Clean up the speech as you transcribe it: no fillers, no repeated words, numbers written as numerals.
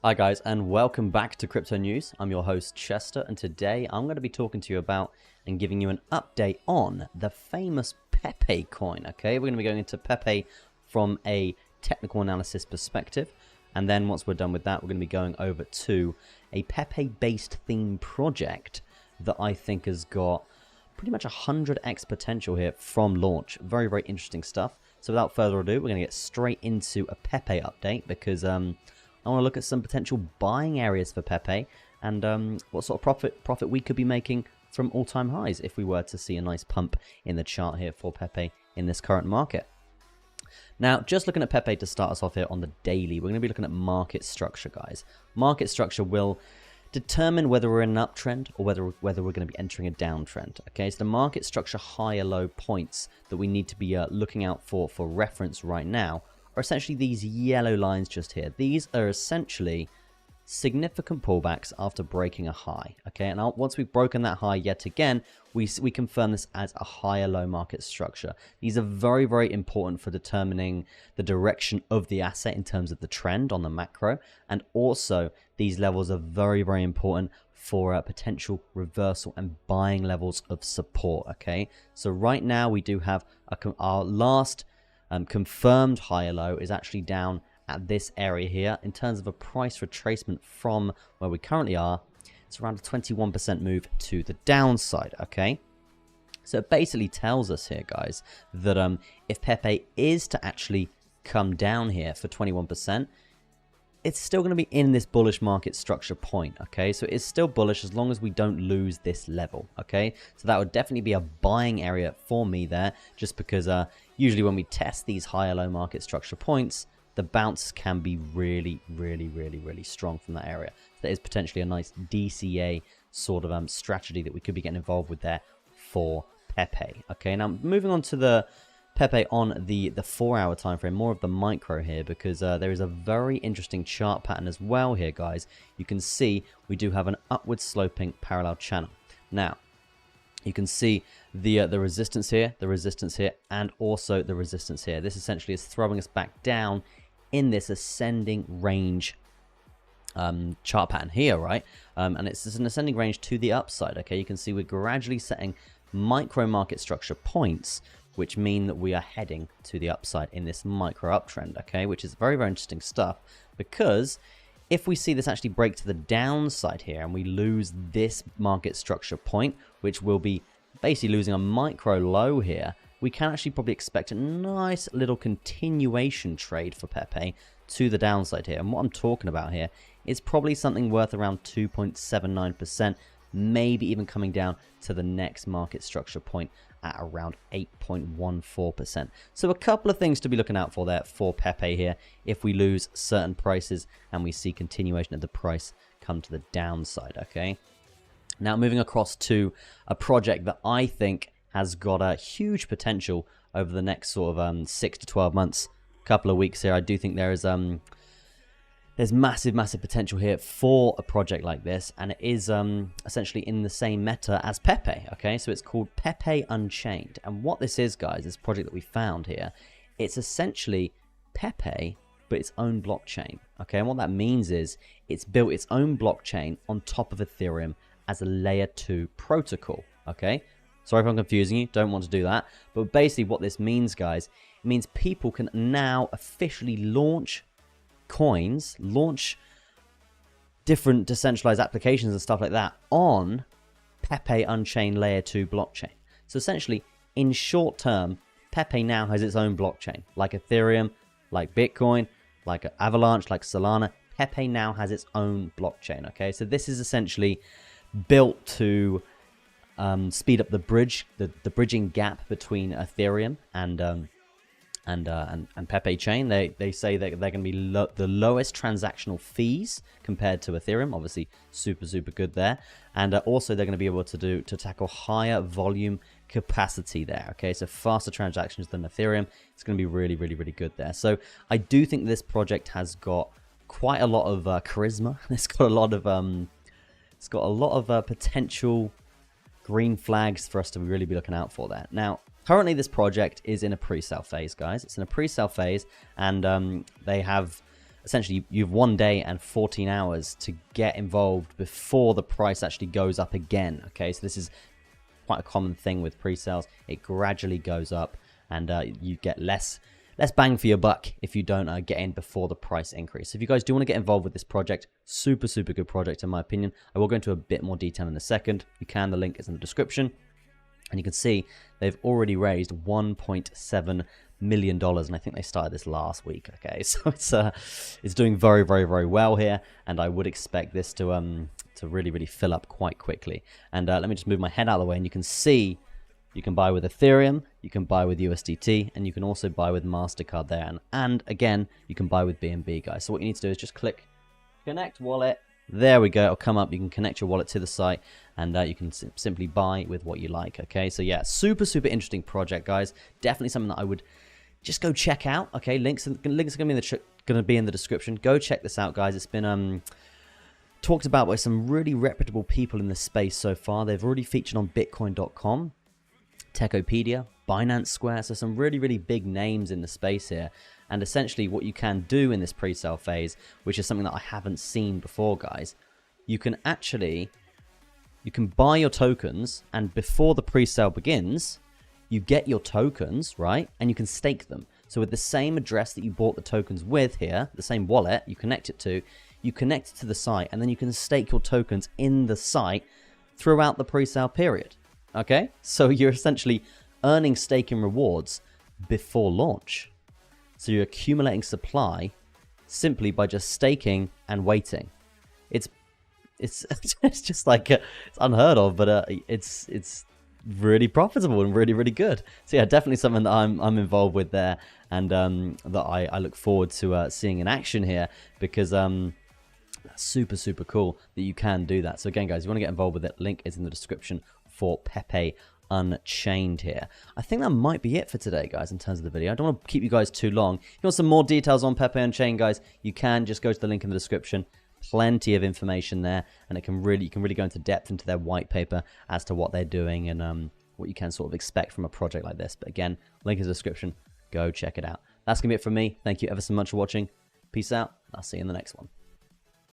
Hi guys, and welcome back to Crypto News. I'm your host Chester, and today I'm going to be talking to you about and giving you an update on the famous Pepe coin. Okay, we're going to be going into Pepe from a technical analysis perspective, and then once we're done with that, we're going to be going over to a Pepe-based theme project that I think has got pretty much 100x potential here from launch. Very, very interesting stuff. So without further ado, we're going to get straight into a Pepe update because I want to look at some potential buying areas for Pepe and what sort of profit we could be making from all-time highs if we were to see a nice pump in the chart here for Pepe in this current market. Now, just looking at Pepe to start us off here on the daily, we're going to be looking at market structure, guys. Market structure will determine whether we're in an uptrend or whether we're going to be entering a downtrend. Okay, so the market structure high or low points that we need to be looking out for reference right now are essentially these yellow lines just here. These are essentially significant pullbacks after breaking a high. Okay, and once we've broken that high yet again, we confirm this as a higher low market structure. These are very, very important for determining the direction of the asset in terms of the trend on the macro, and also these levels are very, very important for a potential reversal and buying levels of support. Okay, so right now we do have our last confirmed higher low is actually down at this area here. In terms of a price retracement from where we currently are, it's around a 21% move to the downside. Okay, so it basically tells us here, guys, that if Pepe is to actually come down here for 21%, it's still going to be in this bullish market structure point. Okay, so it's still bullish as long as we don't lose this level. Okay, so that would definitely be a buying area for me there, just because usually when we test these higher low market structure points, the bounce can be really, really, really, really strong from that area. So that is potentially a nice DCA sort of strategy that we could be getting involved with there for Pepe. Okay, now moving on to the Pepe on the 4-hour time frame, more of the micro here, because there is a very interesting chart pattern as well here, guys. You can see we do have an upward sloping parallel channel. Now, you can see the resistance here, and also the resistance here. This essentially is throwing us back down in this ascending range chart pattern here, right? And it's an ascending range to the upside. Okay, you can see we're gradually setting micro market structure points, which mean that we are heading to the upside in this micro uptrend. Okay, which is very, very interesting stuff, because if we see this actually break to the downside here and we lose this market structure point, which will be basically losing a micro low here, we can actually probably expect a nice little continuation trade for Pepe to the downside here. And what I'm talking about here is probably something worth around 2.79%, maybe even coming down to the next market structure point at around 8.14%. So a couple of things to be looking out for there for Pepe here if we lose certain prices and we see continuation of the price come to the downside. Okay, now moving across to a project that I think has got a huge potential over the next sort of 6 to 12 months, couple of weeks here. I do think there's massive potential here for a project like this, and it is essentially in the same meta as Pepe. Okay, so it's called Pepe Unchained, and what this is, guys, this project that we found here, it's essentially Pepe but its own blockchain. Okay, and what that means is it's built its own blockchain on top of Ethereum as a layer 2 protocol. Okay, sorry if I'm confusing you, don't want to do that, but basically what this means, guys, it means people can now officially launch coins, launch different decentralized applications and stuff like that on Pepe Unchained layer 2 blockchain. So essentially, in short term, Pepe now has its own blockchain, like Ethereum, like Bitcoin, like Avalanche, like Solana. Pepe now has its own blockchain. Okay, so this is essentially built to speed up the bridging gap between Ethereum and Pepe chain. They say that they're going to be the lowest transactional fees compared to Ethereum. Obviously, super good there, and also they're going to be able to tackle higher volume capacity there. Okay, so faster transactions than Ethereum. It's going to be really good there. So I do think this project has got quite a lot of charisma. It's got a lot of potential green flags for us to really be looking out for there. Now, currently this project is in a pre-sale phase, guys. It's in a pre-sale phase, and they have essentially you have 1 day and 14 hours to get involved before the price actually goes up again. Okay, so this is quite a common thing with pre-sales. It gradually goes up, and you get less bang for your buck if you don't get in before the price increase. So if you guys do want to get involved with this project, super good project in my opinion. I will go into a bit more detail in a second. You can, the link is in the description. And you can see they've already raised $1.7 million, and I think they started this last week. Okay, so it's doing very well here, and I would expect this to really fill up quite quickly. And let me just move my head out of the way, and you can see you can buy with Ethereum, you can buy with USDT, and you can also buy with MasterCard there. And again, you can buy with BNB, guys. So what you need to do is just click Connect Wallet. There we go. It'll come up. You can connect your wallet to the site, and you can simply buy with what you like. Okay, so yeah, super interesting project, guys. Definitely something that I would just go check out. Okay, links are going to be in the description. Go check this out, guys. It's been talked about by some really reputable people in the space so far. They've already featured on Bitcoin.com, Techopedia, Binance Square, so some really big names in the space here. And essentially what you can do in this pre-sale phase, which is something that I haven't seen before, guys, you can buy your tokens, and before the pre-sale begins, you get your tokens, right? And you can stake them. So with the same address that you bought the tokens with here, the same wallet you connect it to the site, and then you can stake your tokens in the site throughout the pre-sale period. Okay? So you're essentially earning staking rewards before launch. So you're accumulating supply simply by just staking and waiting. It's just like it's unheard of, but it's really profitable and really good. So yeah, definitely something that I'm involved with there, and that I look forward to seeing in action here, because super cool that you can do that. So again, guys, if you want to get involved with it, link is in the description for Pepe Unchained here. I think that might be it for today, guys, in terms of the video. I don't want to keep you guys too long. If you want some more details on Pepe Unchained, guys, you can just go to the link in the description. Plenty of information there, and you can really go into depth into their white paper as to what they're doing and what you can sort of expect from a project like this. But again, link in the description. Go check it out. That's gonna be it from me. Thank you ever so much for watching. Peace out. I'll see you in the next one.